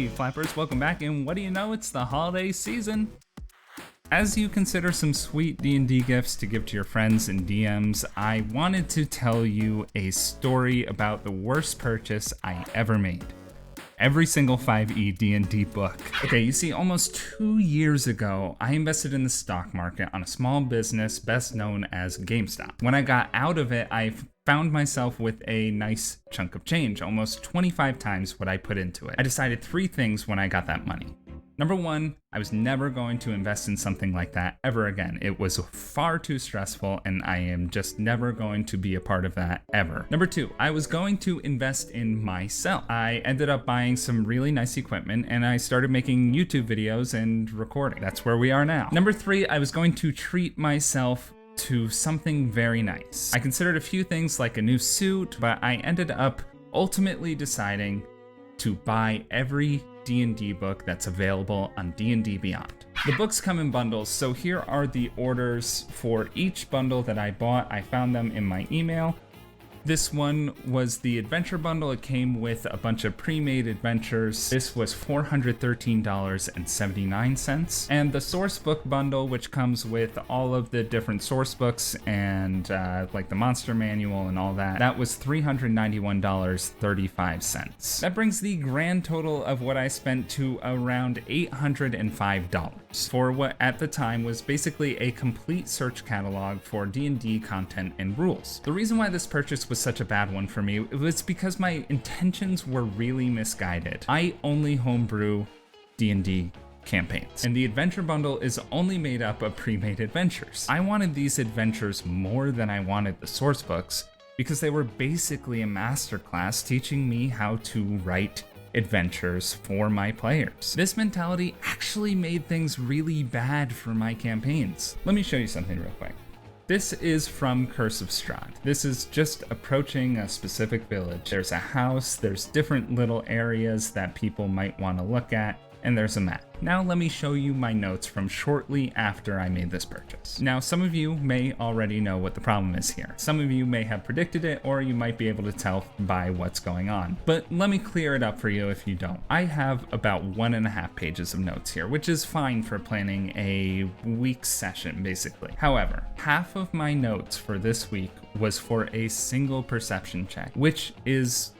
Hey Flappers, welcome back, and what do you know, it's the holiday season. As you consider some sweet D&D gifts to give to your friends and DMs, I wanted to tell you a story about the worst purchase I ever made. Every single 5e D&D book. Okay, you see, almost 2 years ago, I invested in the stock market on a small business best known as GameStop. When I got out of it, I found myself with a nice chunk of change, almost 25 times what I put into it. I decided 3 things when I got that money. Number 1, I was never going to invest in something like that ever again. It was far too stressful, and I am just never going to be a part of that ever. Number 2, I was going to invest in myself. I ended up buying some really nice equipment, and I started making YouTube videos and recording. That's where we are now. Number 3, I was going to treat myself to something very nice. I considered a few things like a new suit, but I ended up ultimately deciding to buy every D&D book that's available on D&D Beyond. The books come in bundles, so here are the orders for each bundle that I bought. I found them in my email. This one was the adventure bundle. It came with a bunch of pre-made adventures. This was $413.79. And the source book bundle, which comes with all of the different source books and like the monster manual and all that, that was $391.35. That brings the grand total of what I spent to around $805 for what at the time was basically a complete search catalog for D&D content and rules. The reason why this purchase was such a bad one for me, it was because my intentions were really misguided. I only homebrew D&D campaigns, and the adventure bundle is only made up of pre-made adventures. I wanted these adventures more than I wanted the source books because they were basically a masterclass teaching me how to write adventures for my players. This mentality actually made things really bad for my campaigns. Let me show you something real quick. This is from Curse of Strahd. This is just approaching a specific village. There's a house, there's different little areas that people might want to look at, and there's a map. Now let me show you my notes from shortly after I made this purchase. Now some of you may already know what the problem is here. Some of you may have predicted it, or you might be able to tell by what's going on. But let me clear it up for you if you don't. I have about 1.5 pages of notes here, which is fine for planning a week's session, basically. However, half of my notes for this week was for a single perception check, which is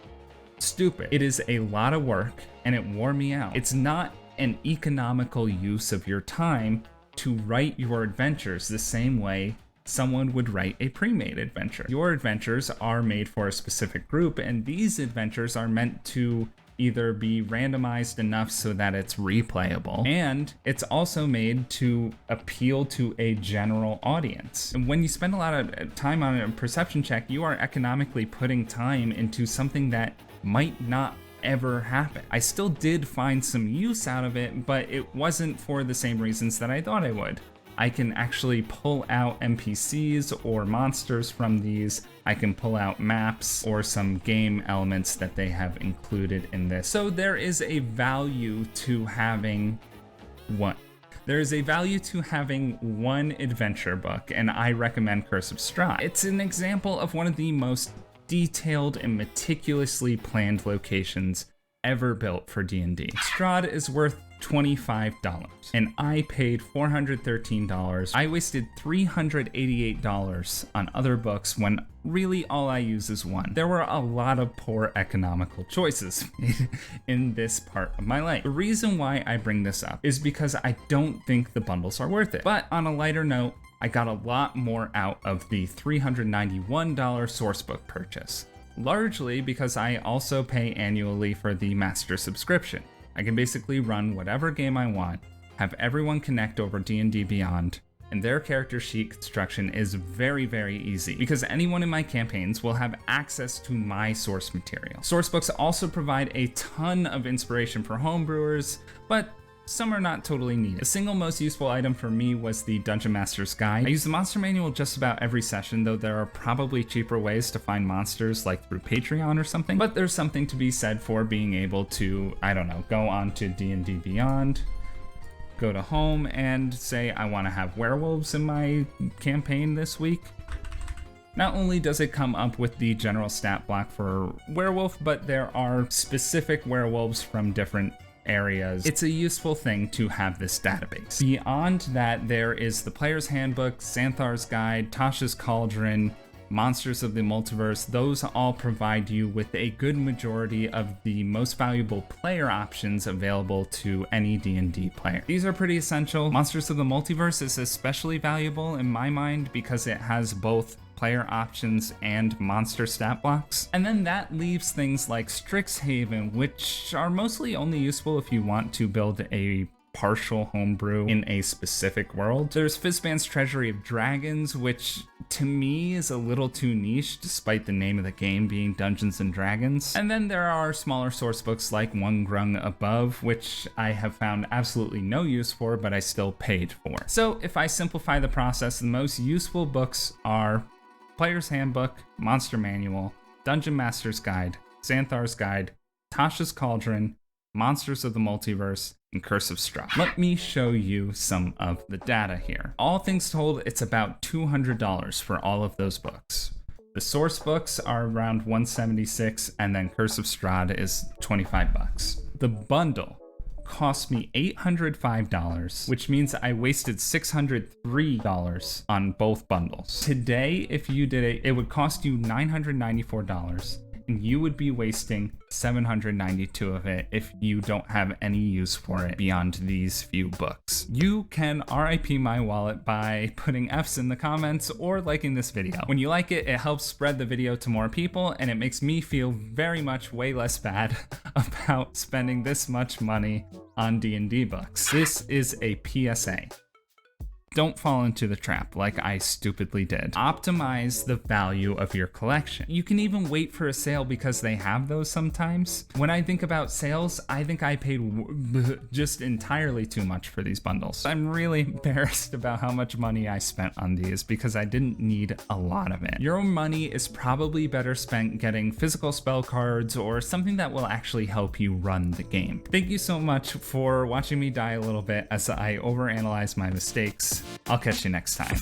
stupid. It is a lot of work, and it wore me out. It's not an economical use of your time to write your adventures the same way someone would write a pre-made adventure. Your adventures are made for a specific group, and these adventures are meant to either be randomized enough so that it's replayable, and it's also made to appeal to a general audience. And when you spend a lot of time on a perception check, you are economically putting time into something that might not ever happen. I still did find some use out of it, but it wasn't for the same reasons that I thought I would. I can actually pull out NPCs or monsters from these. I can pull out maps or some game elements that they have included in this. So there is a value to having one. There is a value to having one adventure book, and I recommend Curse of Strahd. It's an example of one of the most detailed and meticulously planned locations ever built for D&D. Strahd is worth $25, and I paid $413. I wasted $388 on other books when really all I use is one. There were a lot of poor economical choices made in this part of my life. The reason why I bring this up is because I don't think the bundles are worth it. But on a lighter note, I got a lot more out of the $391 sourcebook purchase, largely because I also pay annually for the master subscription. I can basically run whatever game I want, have everyone connect over D&D Beyond, and their character sheet construction is very, very easy because anyone in my campaigns will have access to my source material. Sourcebooks also provide a ton of inspiration for homebrewers, but some are not totally needed. The single most useful item for me was the Dungeon Master's Guide. I use the monster manual just about every session, though there are probably cheaper ways to find monsters, like through Patreon or something. But there's something to be said for being able to, I don't know, go on to D&D Beyond, go to home and say, I want to have werewolves in my campaign this week. Not only does it come up with the general stat block for werewolf, but there are specific werewolves from different areas. It's a useful thing to have this database. Beyond that, there is the Player's Handbook, Xanthar's Guide, Tasha's Cauldron, Monsters of the Multiverse. Those all provide you with a good majority of the most valuable player options available to any D&D player. These are pretty essential. Monsters of the Multiverse is especially valuable in my mind because it has both player options and monster stat blocks. And then that leaves things like Strixhaven, which are mostly only useful if you want to build a partial homebrew in a specific world. There's Fizban's Treasury of Dragons, which to me is a little too niche despite the name of the game being Dungeons and Dragons. And then there are smaller source books like One Grung Above, which I have found absolutely no use for, but I still paid for. So if I simplify the process, the most useful books are Player's Handbook, Monster Manual, Dungeon Master's Guide, Xanthar's Guide, Tasha's Cauldron, Monsters of the Multiverse, and Curse of Strahd. Let me show you some of the data here. All things told, it's about $200 for all of those books. The source books are around $176, and then Curse of Strahd is $25. The bundle cost me $805, which means I wasted $603 on both bundles. Today, if you did it, it would cost you $994, and you would be wasting $792 of it if you don't have any use for it beyond these few books. You can RIP my wallet by putting Fs in the comments or liking this video. When you like it, it helps spread the video to more people, and it makes me feel very much way less bad about spending this much money on D&D books. This is a PSA. Don't fall into the trap like I stupidly did. Optimize the value of your collection. You can even wait for a sale because they have those sometimes. When I think about sales, I think I paid just entirely too much for these bundles. I'm really embarrassed about how much money I spent on these because I didn't need a lot of it. Your money is probably better spent getting physical spell cards or something that will actually help you run the game. Thank you so much for watching me die a little bit as I overanalyze my mistakes. I'll catch you next time.